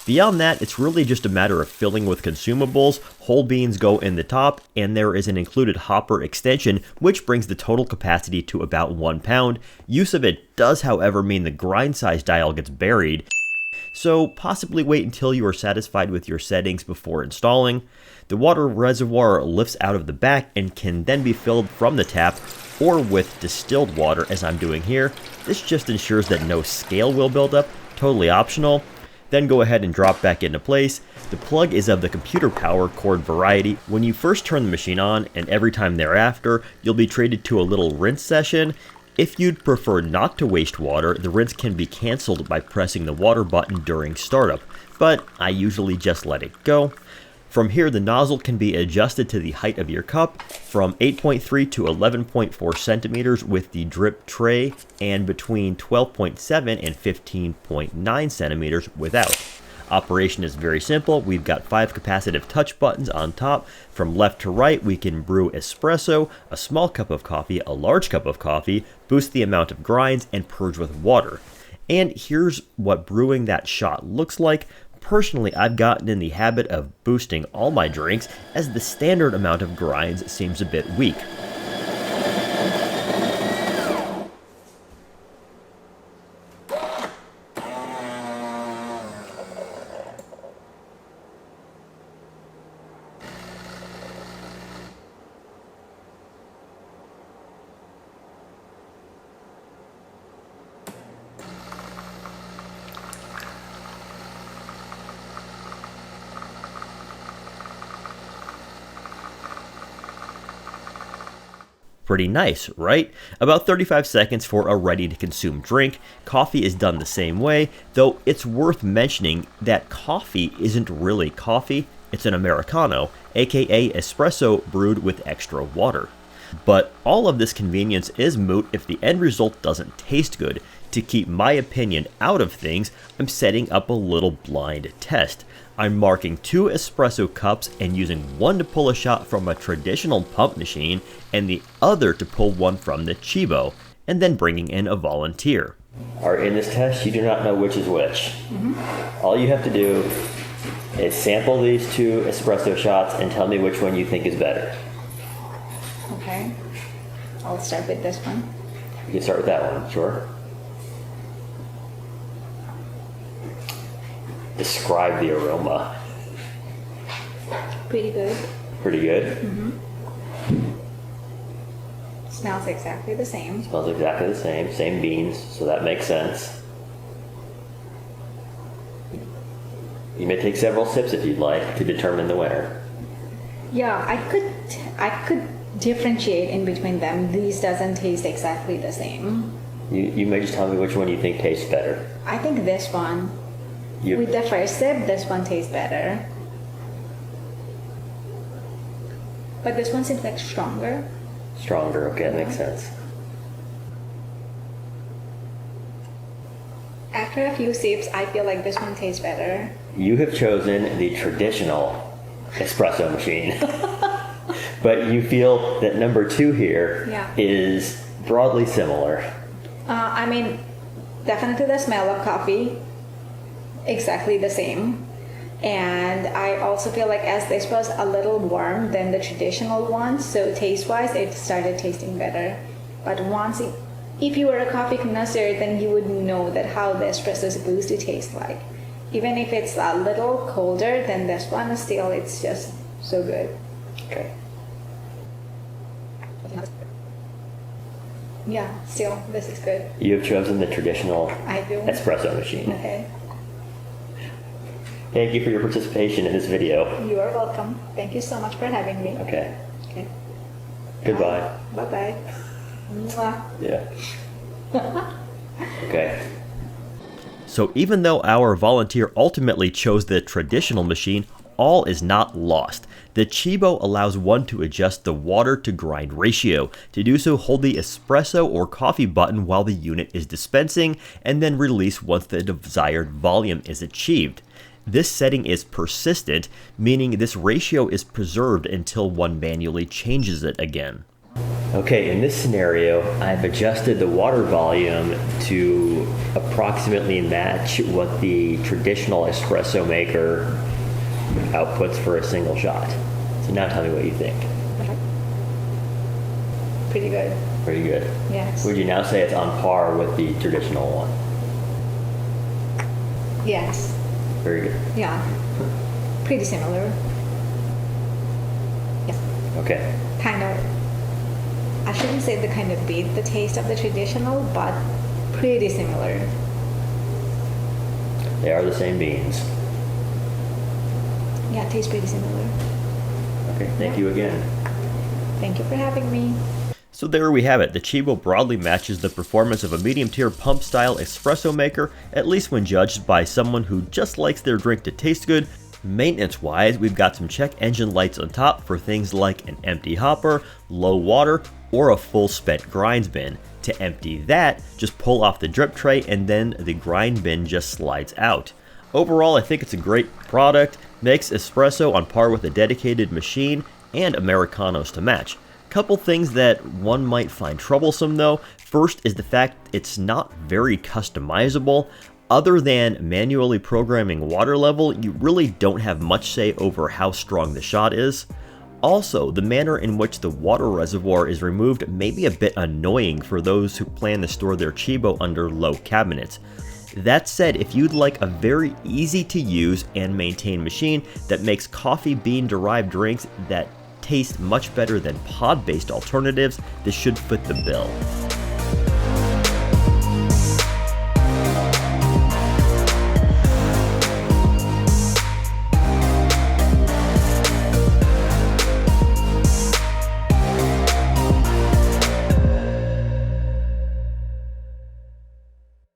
Beyond that, it's really just a matter of filling with consumables. Whole beans go in the top, and there is an included hopper extension, which brings the total capacity to about 1 pound. Use of it does, however, mean the grind size dial gets buried, so possibly wait until you are satisfied with your settings before installing. The water reservoir lifts out of the back and can then be filled from the tap or with distilled water, as I'm doing here. This just ensures that no scale will build up, totally optional. Then go ahead and drop back into place. The plug is of the computer power cord variety. When you first turn the machine on, and every time thereafter, you'll be treated to a little rinse session. If you'd prefer not to waste water, the rinse can be cancelled by pressing the water button during startup, but I usually just let it go. From here, the nozzle can be adjusted to the height of your cup from 8.3 to 11.4 centimeters with the drip tray, and between 12.7 and 15.9 centimeters without. Operation is very simple. We've got 5 capacitive touch buttons on top. From left to right, we can brew espresso, a small cup of coffee, a large cup of coffee, boost the amount of grinds, and purge with water. And here's what brewing that shot looks like. Personally, I've gotten in the habit of boosting all my drinks, as the standard amount of grinds seems a bit weak. Pretty nice, right? About 35 seconds for a ready-to-consume drink. Coffee is done the same way, though it's worth mentioning that coffee isn't really coffee, it's an Americano, aka espresso brewed with extra water. But all of this convenience is moot if the end result doesn't taste good. To keep my opinion out of things, I'm setting up a little blind test. I'm marking 2 espresso cups and using one to pull a shot from a traditional pump machine and the other to pull one from the Tchibo, and then bringing in a volunteer. Alright, in this test, you do not know which is which. All you have to do is sample these 2 espresso shots and tell me which one you think is better. Okay, I'll start with this one. You can start with that one, sure. Describe the aroma. Pretty good. Pretty good? Smells exactly the same. Smells exactly the same. Same beans, so that makes sense. You may take several sips if you'd like to determine the winner. Yeah, I could differentiate in between them. These doesn't taste exactly the same. You may just tell me which one you think tastes better. I think this one. With the first sip, this one tastes better. But this one seems like stronger. Stronger, okay, that makes sense. After a few sips, I feel like this one tastes better. You have chosen the traditional espresso machine. But you feel that number 2 here is broadly similar. I mean, definitely the smell of coffee. Exactly the same, and I also feel like as this was a little warm than the traditional one, so taste-wise it started tasting better. But if you were a coffee connoisseur, then you would know that how the espresso is supposed to taste like. Even if it's a little colder than this one, still it's just so good. Okay. Yeah, still this is good. You have chosen the traditional I do. espresso machine. Okay. Thank you for your participation in this video. You are welcome. Thank you so much for having me. Okay. Okay. Goodbye. Bye-bye. Mwah. Yeah. Okay. So even though our volunteer ultimately chose the traditional machine, all is not lost. The Tchibo allows one to adjust the water to grind ratio. To do so, hold the espresso or coffee button while the unit is dispensing, and then release once the desired volume is achieved. This setting is persistent, meaning this ratio is preserved until one manually changes it again. Okay, in this scenario, I've adjusted the water volume to approximately match what the traditional espresso maker outputs for a single shot. So now tell me what you think. Pretty good. Pretty good. Yes. Would you now say it's on par with the traditional one? Yes. Very good. Yeah. Pretty similar. Yeah. Okay. Kind of. I shouldn't say the kind of beat the taste of the traditional, but pretty similar. They are the same beans. Yeah, it tastes pretty similar. Okay, thank you again. Thank you for having me. So there we have it. The Tchibo broadly matches the performance of a medium-tier pump-style espresso maker, at least when judged by someone who just likes their drink to taste good. Maintenance-wise, we've got some check engine lights on top for things like an empty hopper, low water, or a full spent grinds bin. To empty that, just pull off the drip tray and then the grind bin just slides out. Overall, I think it's a great product, makes espresso on par with a dedicated machine, and Americanos to match. Couple things that one might find troublesome though. First is the fact it's not very customizable. Other than manually programming water level, you really don't have much say over how strong the shot is. Also, the manner in which the water reservoir is removed may be a bit annoying for those who plan to store their Tchibo under low cabinets. That said, if you'd like a very easy to use and maintain machine that makes coffee bean derived drinks that taste much better than pod-based alternatives, this should fit the bill.